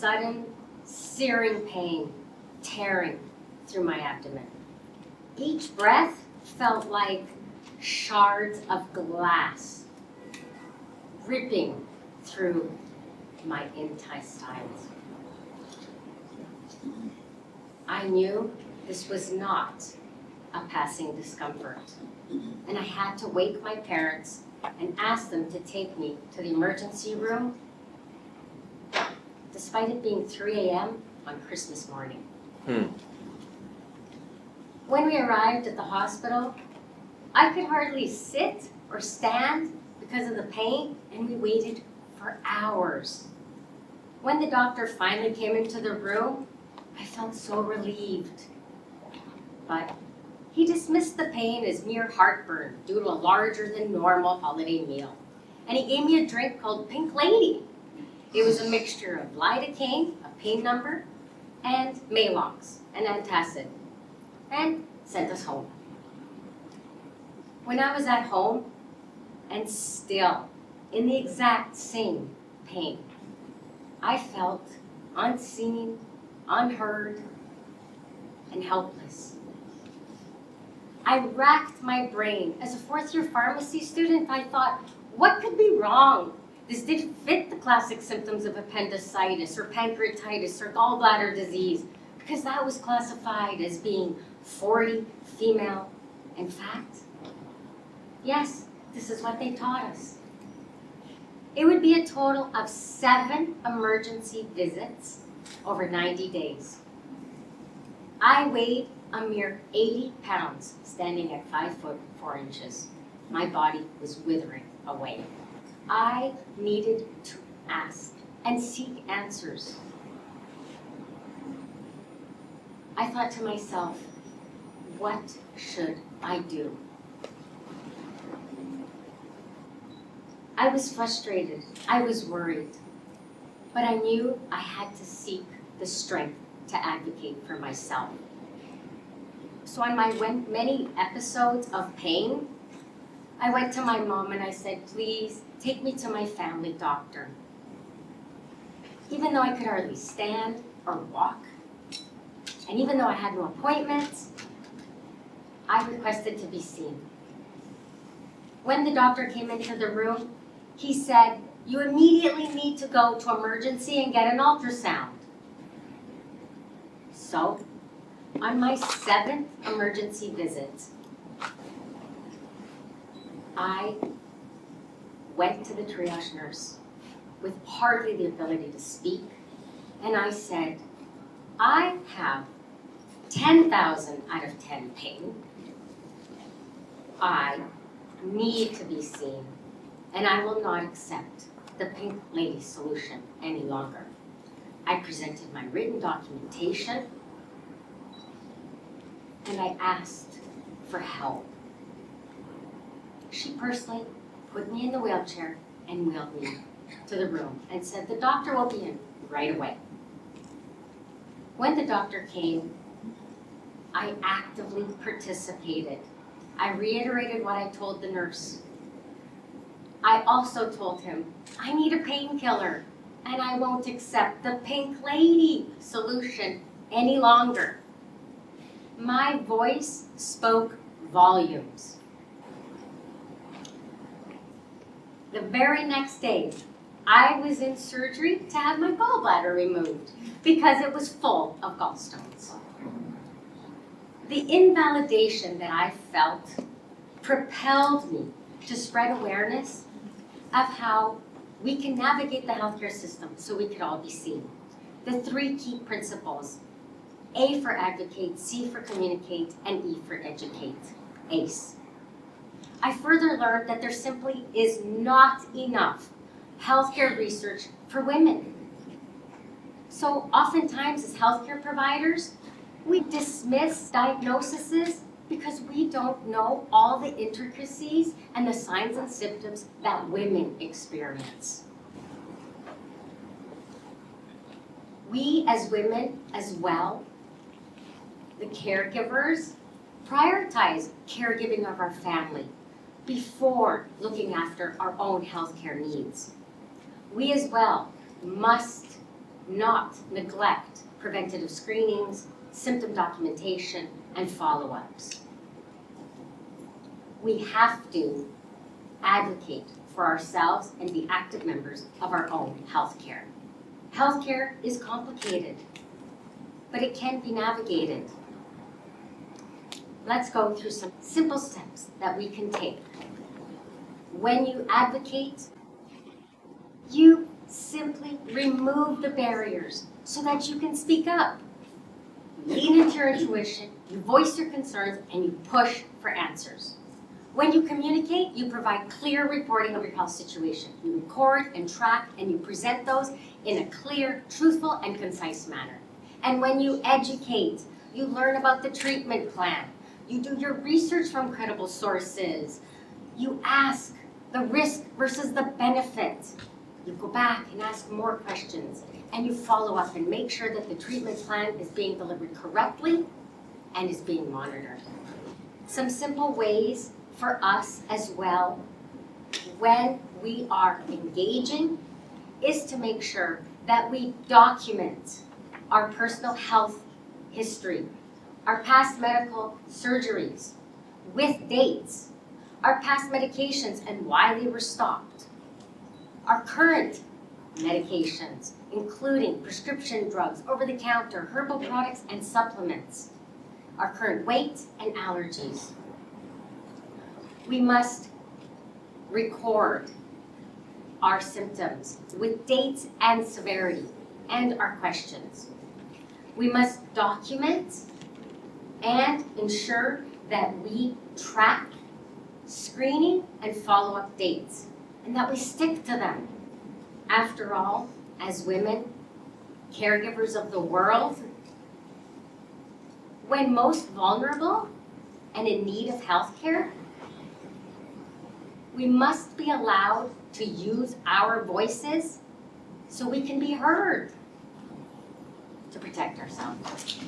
sudden, searing pain tearing through my abdomen. Each breath felt like shards of glass ripping through my intestines. I knew this was not a passing discomfort, and I had to wake my parents and ask them to take me to the emergency room, despite it being 3 a.m. on Christmas morning. When we arrived at the hospital, I could hardly sit or stand because of the pain, and we waited for hours. When the doctor finally came into the room, I felt so relieved. But he dismissed the pain as mere heartburn due to a larger than normal holiday meal. And he gave me a drink called Pink Lady. It was a mixture of lidocaine, a pain number, and Maalox, an antacid, and sent us home. When I was at home, and still in the exact same pain, I felt unseen, unheard, and helpless. I racked my brain. As a fourth-year pharmacy student, I thought, what could be wrong? This didn't fit the classic symptoms of appendicitis or pancreatitis or gallbladder disease, because that was classified as being 40, female. In fact, yes, this is what they taught us. It would be a total of 7 emergency visits over 90 days. I weighed a mere 80 pounds, standing at 5 foot 4 inches. My body was withering away. I needed to ask and seek answers. I thought to myself, what should I do? I was frustrated, I was worried, but I knew I had to seek the strength to advocate for myself. So on my many episodes of pain, I went to my mom and I said, please take me to my family doctor. Even though I could hardly stand or walk, and even though I had no appointments, I requested to be seen. When the doctor came into the room, he said, you immediately need to go to emergency and get an ultrasound. So, on my 7th emergency visit, I went to the triage nurse with hardly the ability to speak, and I said, I have 10,000 out of 10 pain. I need to be seen, and I will not accept the Pink Lady solution any longer. I presented my written documentation, and I asked for help. She personally put me in the wheelchair and wheeled me to the room and said, the doctor will be in right away. When the doctor came, I actively participated. I reiterated what I told the nurse. I also told him, I need a painkiller, and I won't accept the Pink Lady solution any longer. My voice spoke volumes. The very next day, I was in surgery to have my gallbladder removed because it was full of gallstones. The invalidation that I felt propelled me to spread awareness of how we can navigate the healthcare system so we could all be seen. The 3 key principles: A for advocate, C for communicate, and E for educate, ACE. I further learned that there simply is not enough healthcare research for women. So oftentimes as healthcare providers, we dismiss diagnoses because we don't know all the intricacies and the signs and symptoms that women experience. We as women as well, the caregivers, prioritize caregiving of our family before looking after our own healthcare needs. We as well must not neglect preventative screenings, symptom documentation, and follow-ups. We have to advocate for ourselves and be active members of our own healthcare. Healthcare is complicated, but it can be navigated. Let's go through some simple steps that we can take. When you advocate, you simply remove the barriers so that you can speak up. You lean into your intuition, you voice your concerns, and you push for answers. When you communicate, you provide clear reporting of your health situation. You record and track, and you present those in a clear, truthful, and concise manner. And when you educate, you learn about the treatment plan. You do your research from credible sources. You ask the risk versus the benefit. You go back and ask more questions, and you follow up and make sure that the treatment plan is being delivered correctly and is being monitored. Some simple ways for us as well when we are engaging is to make sure that we document our personal health history, our past medical surgeries with dates, our past medications and why they were stopped, our current medications, including prescription drugs, over-the-counter, herbal products, and supplements, our current weight and allergies. We must record our symptoms with dates and severity and our questions. We must document and ensure that we track screening and follow-up dates and that we stick to them. After all, as women, caregivers of the world, when most vulnerable and in need of health care, we must be allowed to use our voices so we can be heard to protect ourselves.